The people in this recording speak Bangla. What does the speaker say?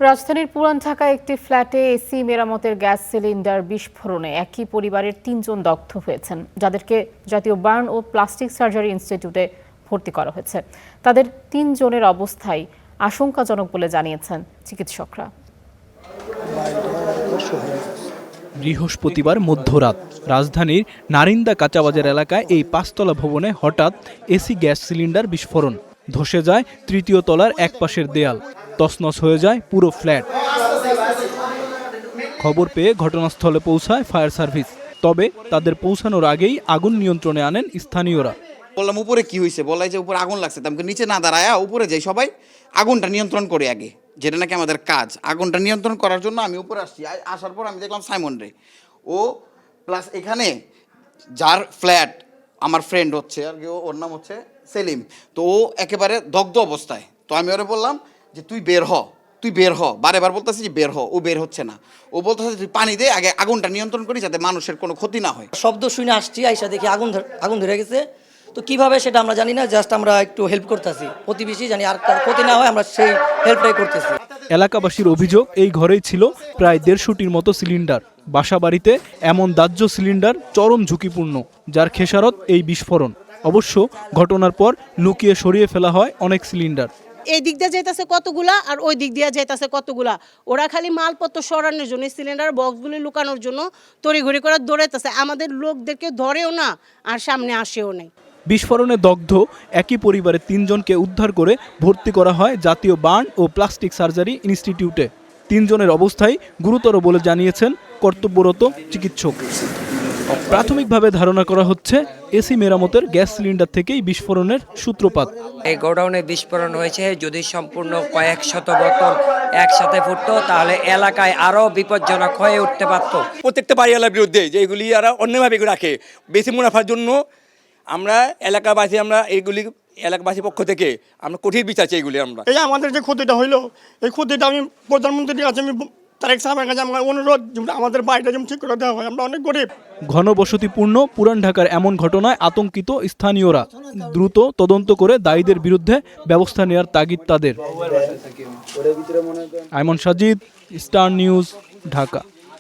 রাজধানীর পুরান ঢাকায় একটি ফ্ল্যাটে এসি মেরামতের গ্যাস সিলিন্ডার বিস্ফোরণে একই পরিবারের ৩ জন দগ্ধ হয়েছেন, যাদেরকে জাতীয় বার্ন ও প্লাস্টিক সার্জারি ইনস্টিটিউটে ভর্তি করা হয়েছে। তাদের ৩ জনের অবস্থায় আশঙ্কাজনক বলে জানিয়েছেন চিকিৎসকরা। বৃহস্পতিবার মধ্যরাত রাজধানীর নারিন্দা কাঁচাবাজার এলাকায় এই ৫তলা ভবনে হঠাৎ এসি গ্যাস সিলিন্ডার বিস্ফোরণ। ধসে যায় তৃতীয় তলার এক পাশের দেয়াল, তছনছ হয়ে যায় পুরো ফ্ল্যাট। খবর পেয়ে ঘটনাস্থলে পৌঁছায় ফায়ার সার্ভিস, তবে তাদের পৌঁছানোর আগেই আগুন নিয়ন্ত্রণে আনেন স্থানীয়রা। বললাম উপরে কি হয়েছে, বলাই যে উপরে আগুন লাগছে, আমাকে নিচে না দাঁড়ায় উপরে যাই, সবাই আগুনটা নিয়ন্ত্রণ করে আগে, যেটা নাকি আমাদের কাজ। আগুনটা নিয়ন্ত্রণ করার জন্য আমি উপরে আসছি, আসার পর আমি দেখলাম সাইমন রে ও প্লাস এখানে যার ফ্ল্যাট আমার ফ্রেন্ড হচ্ছে আর কি, ওর নাম হচ্ছে সেলিম, তো ও একেবারে দগ্ধ অবস্থায়। তো আমি ওরে বললাম যে তুই বের হ, তুই বের হ, বারেবার বলতেছি যে বের হ, ও বের হচ্ছে না। ও বলতেছে তুই পানি দে, আগে আগুনটা নিয়ন্ত্রণ করি যাতে মানুষের কোনো ক্ষতি না হয়। শব্দ শুনে আসছি, আইসা দেখি আগুন ধরে গেছে। তো কিভাবে সেটা আমরা জানি না, জাস্ট আমরা একটু হেল্প করতেছি, প্রতিবেশী জানি আর তার ক্ষতি না হয়, আমরা সেই হেল্পটাই করতেছি। এলাকাবাসীর অভিযোগ, এই ঘরেই ছিল প্রায় ১৫০টির মতো সিলিন্ডার। বাসাবাড়িতে এমন দাহ্য সিলিন্ডার চরম ঝুঁকিপূর্ণ, যার খেসারত এই বিস্ফোরণ। অবশ্য ঘটনার পর লুকিয়ে সরিয়ে ফেলা হয় অনেক সিলিন্ডার। এই দিক দিয়ে যাইতেছে কতগুলা আর ওই দিক দিয়ে যাইতেছে কতগুলা, ওরা খালি মালপত্র সরানোর জন্য, সিলিন্ডার বক্সগুলি লুকানোর জন্য তড়িঘড়ি করে দৌড়াইতেছে। আমাদের লোকদেরকে ধরেও না আর সামনে আসেও নাই। বিস্ফোরণে দগ্ধ একই পরিবারের ৩ জনকে উদ্ধার করে ভর্তি করা হয় জাতীয় বার্ন ও প্লাস্টিক সার্জারি ইনস্টিটিউটে। ৩ জনের অবস্থাই গুরুতর বলে জানিয়েছেন কর্তব্যরত চিকিৎসক। প্রাথমিকভাবে ধারণা করা হচ্ছে এসি মেরামতের গ্যাস সিলিন্ডার থেকেই বিস্ফোরণের সূত্রপাত। এই গোডাউনে বিস্ফোরণ হয়েছে, যদি সম্পূর্ণ কয়েক শত বোতল একসাথে ফুটতো তাহলে এলাকায় আরো বিপজ্জনক হয়ে উঠতে পারত। প্রত্যেকটা বাড়িওয়ালার বিরুদ্ধে যে এগুলি এরা অন্যভাবে রাখে বেশি মুনাফার জন্য, আমরা এলাকাবাসী, আমরা এইগুলি এলাকাবাসীর পক্ষ থেকে আমরা কঠিন বিচার চাই। এগুলি আমরা এই আমাদের যে ক্ষতিটা হইলো, এই ক্ষতিটা আমি প্রধানমন্ত্রীর কাছে আমি তারেক সাহেবের কাছে আমার অনুরোধ, আমাদের বাড়িটা যেমন ঠিক করে দেওয়া হয়, আমরা অনেক গরিব। ঘনবসতিপূর্ণ পুরান ঢাকার এমন ঘটনায় আতঙ্কিত স্থানীয়রা। দ্রুত তদন্ত করে দায়ীদের বিরুদ্ধে ব্যবস্থা নেওয়ার তাগিদ তাদের। আইমন সাজিদ, স্টার নিউজ, ঢাকা।